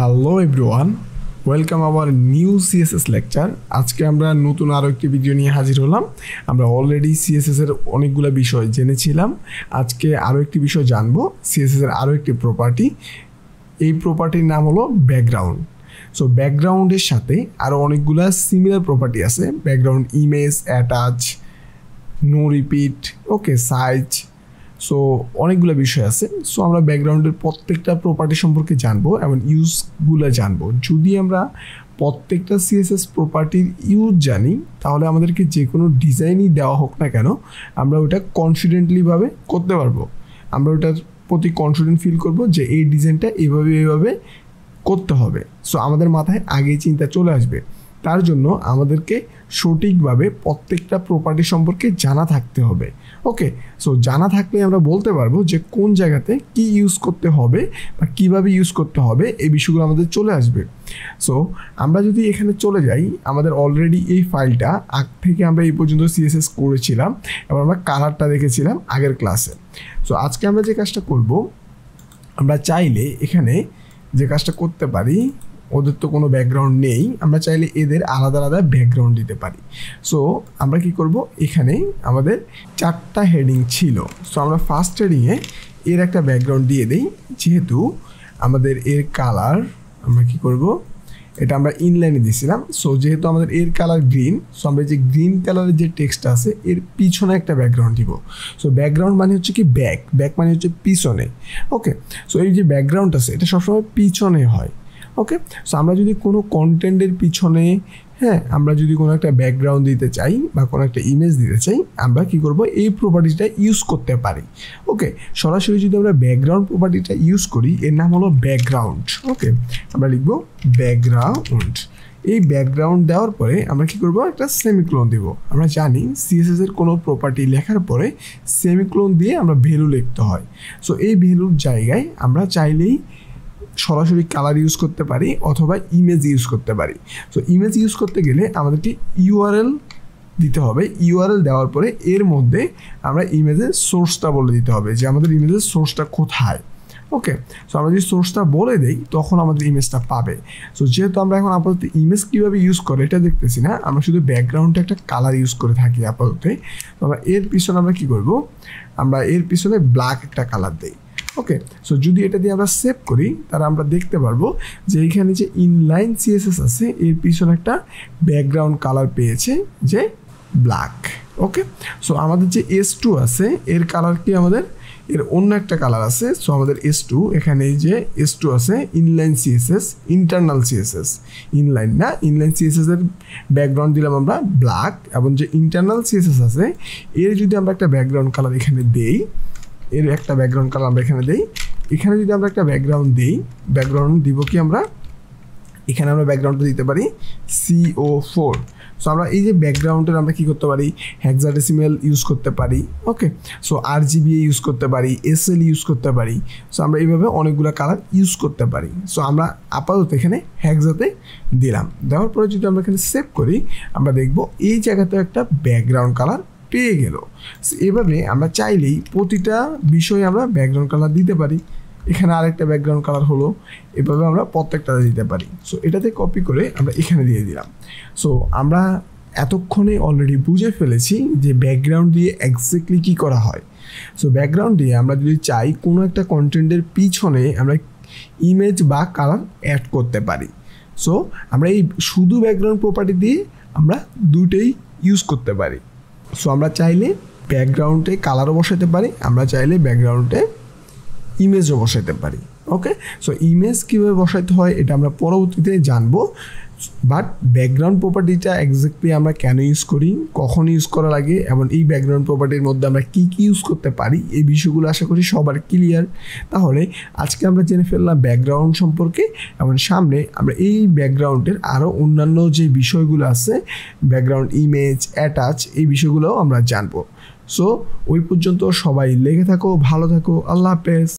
Hello everyone, welcome our new CSS lecture. আজকে আমরা নতুন আরও একটি ভিডিও নিয়ে হাজির হলাম। আমরা অলরেডি সিএসএসের অনেকগুলো বিষয় জেনেছিলাম। আজকে আরও একটি বিষয় জানবো, সিএসএসের আরও একটি প্রপার্টি। এই প্রপার্টির নাম হলো ব্যাকগ্রাউন্ড। সো ব্যাকগ্রাউন্ডের সাথে আরও অনেকগুলো সিমিলার প্রপার্টি আছে। Background image, attach, no repeat, okay, size, so অনেকগুলো বিষয় আছে। সো আমরা ব্যাকগ্রাউন্ডের প্রত্যেকটা প্রপার্টি সম্পর্কে জানবো এবং ইউজগুলো জানবো। যদি আমরা প্রত্যেকটা সিএসএস প্রপার্টির ইউজ জানি, তাহলে আমাদেরকে যে কোনো ডিজাইনই দেওয়া হোক না কেন, আমরা ওটা কনফিডেন্টলিভাবে করতে পারবো। আমরা ওটার প্রতি কনফিডেন্ট ফিল করবো যে এই ডিজাইনটা এইভাবে করতে হবে। সো আমাদের মাথায় আগেই চিন্তা চলে আসবে। তার জন্য আমাদেরকে সঠিকভাবে প্রত্যেকটা প্রপার্টি সম্পর্কে জানা থাকতে হবে। ওকে, সো জানা থাকলে আমরা বলতে পারবো যে কোন জায়গাতে কি ইউজ করতে হবে বা কীভাবে ইউজ করতে হবে, এই বিষয়গুলো আমাদের চলে আসবে। সো আমরা যদি এখানে চলে যাই, আমাদের অলরেডি এই ফাইলটা আগ থেকে আমরা এই পর্যন্ত সিএসএস করেছিলাম এবং আমরা কালারটা দেখেছিলাম আগের ক্লাসে। সো আজকে আমরা যে কাজটা করব, আমরা চাইলে এখানে যে কাজটা করতে পারি, ওদের তো কোনো ব্যাকগ্রাউন্ড নেই, আমরা চাইলে এদের আলাদা আলাদা ব্যাকগ্রাউন্ড দিতে পারি। সো আমরা কি করব, এখানে আমাদের 4টা হেডিং ছিল। সো আমরা ফার্স্ট হেডিংয়ে এর একটা ব্যাকগ্রাউন্ড দিয়ে দিই। যেহেতু আমাদের এর কালার, আমরা কি করব, এটা আমরা ইনলাইনে দিয়েছিলাম। সো যেহেতু আমাদের এর কালার গ্রিন, সো আমরা যে গ্রিন কালারের যে টেক্সটটা আছে এর পিছনে একটা ব্যাকগ্রাউন্ড দিব। সো ব্যাকগ্রাউন্ড মানে হচ্ছে কি ব্যাক মানে হচ্ছে পিছনে। ওকে, সো এই যে ব্যাকগ্রাউন্ড আছে এটা সবসময় পিছনে হয়। ওকে, সো আমরা যদি কোনো কন্টেন্টের পিছনে, আমরা যদি কোনো একটা ব্যাকগ্রাউন্ড দিতে চাই বা কোনো একটা ইমেজ দিতে চাই, আমরা কি করব, এই প্রপার্টিটা ইউজ করতে পারি। ওকে, সরাসরি যদি আমরা ব্যাকগ্রাউন্ড প্রপার্টিটা ইউজ করি, এর নাম হলো ব্যাকগ্রাউন্ড। ওকে, আমরা লিখব ব্যাকগ্রাউন্ড। এই ব্যাকগ্রাউন্ড দেওয়ার পরে আমরা কি করব, একটা সেমিকোলন দিব। আমরা জানি সিএসএস এর কোনো প্রপার্টি লেখার পরে সেমিকোলন দিয়ে আমরা ভ্যালু লিখতে হয়। সো এই ভ্যালুর জায়গায় আমরা চাইলেই সরাসরি কালার ইউজ করতে পারি অথবা ইমেজ ইউজ করতে পারি। সো ইমেজ ইউজ করতে গেলে আমাদেরকে ইউআরএল দিতে হবে। ইউআরএল দেওয়ার পরে এর মধ্যে আমরা ইমেজের সোর্সটা বলে দিতে হবে যে আমাদের ইমেজের সোর্সটা কোথায়। ওকে, সো আমরা যদি সোর্সটা বলে দেই তখন আমাদের ইমেজটা পাবে। সো যেহেতু আমরা এখন আপাতত ইমেজ কীভাবে ইউজ করে এটা দেখতেছি না, আমরা শুধু ব্যাকগ্রাউন্ডে একটা কালার ইউজ করে থাকি আপাতত। তো আমরা এর পিছনে আমরা কী করব, আমরা এর পিছনে ব্ল্যাক একটা কালার দিই। ওকে, সো যদি এটা দিয়ে আমরা সেভ করি, তাহলে আমরা দেখতে পারবো যে এইখানে যে ইনলাইন সিএসএস আছে এর পিছনে একটা ব্যাকগ্রাউন্ড কালার পেয়েছে যে ব্ল্যাক। ওকে, সো আমাদের যে S2 আছে এর কালার কি, আমাদের এর অন্য একটা কালার আছে। সো আমাদের S2, এখানে এই যে S2 আছে inline CSS, internal CSS, inline না, ইনলাইন সিএসএস এর ব্যাকগ্রাউন্ড দিলাম আমরা ব্ল্যাক, এবং যে ইন্টারনাল সিএসএস আছে এর যদি আমরা একটা ব্যাকগ্রাউন্ড কালার এখানে দেই, এর একটা ব্যাকগ্রাউন্ড কালার আমরা এখানে দিই। এখানে যদি আমরা একটা ব্যাকগ্রাউন্ড দিই, ব্যাকগ্রাউন্ড দিব কি আমরা, এখানে আমরা ব্যাকগ্রাউন্ডটা দিতে পারি CO4। সো আমরা এই যে ব্যাকগ্রাউন্ডের আমরা কী করতে পারি, হেক্সাডেসিমাল ইউজ করতে পারি। ওকে, সো RGBA ইউজ করতে পারি, SL ইউজ করতে পারি। সো আমরা এইভাবে অনেকগুলো কালার ইউজ করতে পারি। সো আমরা আপাতত এখানে হেক্সাতে দিলাম। দেওয়ার পরে যদি আমরা এখানে সেভ করি, আমরা দেখব এই জায়গাতে একটা ব্যাকগ্রাউন্ড কালার পেয়ে গেল। এভাবে আমরা চাইলেই প্রতিটা বিষয়ে আমরা ব্যাকগ্রাউন্ড কালার দিতে পারি। এখানে আরেকটা ব্যাকগ্রাউন্ড কালার হলো, এভাবে আমরা প্রত্যেকটা দিতে পারি। সো এটাতে কপি করে আমরা এখানে দিয়ে দিলাম। সো আমরা এতক্ষণে অলরেডি বুঝে ফেলেছি যে ব্যাকগ্রাউন্ড দিয়ে এক্স্যাক্টলি কী করা হয়। সো ব্যাকগ্রাউন্ড দিয়ে আমরা যদি চাই কোনো একটা কন্টেন্টের পিছনে আমরা ইমেজ বা কালার অ্যাড করতে পারি। সো আমরা এই শুধু ব্যাকগ্রাউন্ড প্রপার্টি দিয়ে আমরা দুটোই ইউজ করতে পারি। সো আমরা চাইলে ব্যাকগ্রাউন্ডে কালারও বসাতে পারি, আমরা চাইলে ব্যাকগ্রাউন্ডে ইমেজও বসাতে পারি। ওকে, সো ইমেজ কীভাবে বসাতে হয় এটা আমরা পরবর্তীতে জানবো। বাট ব্যাকগ্রাউন্ড প্রপার্টিটা এক্স্যাক্টলি আমরা কেন ইউজ করি, কখন ইউজ করা লাগে, এবং এই ব্যাকগ্রাউন্ড প্রপার্টির মধ্যে আমরা কী কী ইউজ করতে পারি, এই বিষয়গুলো আশা করি সবার ক্লিয়ার। তাহলে আজকে আমরা জেনে ফেললাম ব্যাকগ্রাউন্ড সম্পর্কে, এবং সামনে আমরা এই ব্যাকগ্রাউন্ডের আরও অন্যান্য যে বিষয়গুলো আছে, ব্যাকগ্রাউন্ড ইমেজ, অ্যাটাচ, এই বিষয়গুলোও আমরা জানবো। সো ওই পর্যন্ত সবাই লেগে থাকো, ভালো থাকো, আল্লাহ হাফেজ।